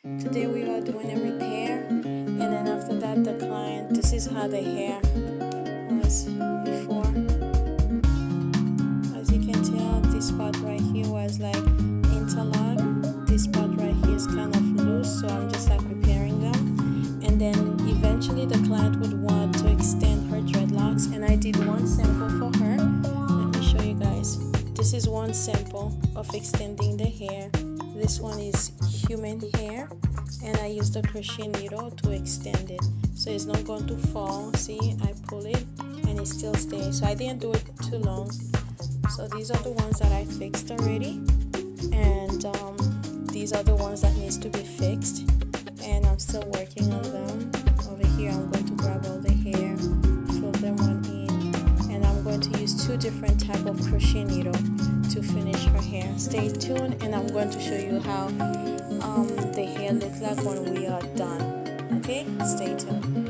Today we are doing a repair, and then after that the client, this is how the hair was before. As you can tell, this part right here was like interlock. This part right here is kind of loose, so I'm just like repairing them. And then eventually the client would want to extend her dreadlocks, and I did one sample for her. Let me show you guys. This is one sample of extending the hair. This one is human hair, and I used the crochet needle to extend it, so it's not going to fall. See, I pull it and it still stays, so I didn't do it too long. So these are the ones that I fixed already, and these are the ones that needs to be fixed, and I'm still working on them. Over here I'm going to grab all the hair, fill them one in, and I'm going to use two different type of crochet needle to finish her hair. Stay tuned, and I'm going to show you how the hair looks like when we are done. Okay, stay tuned.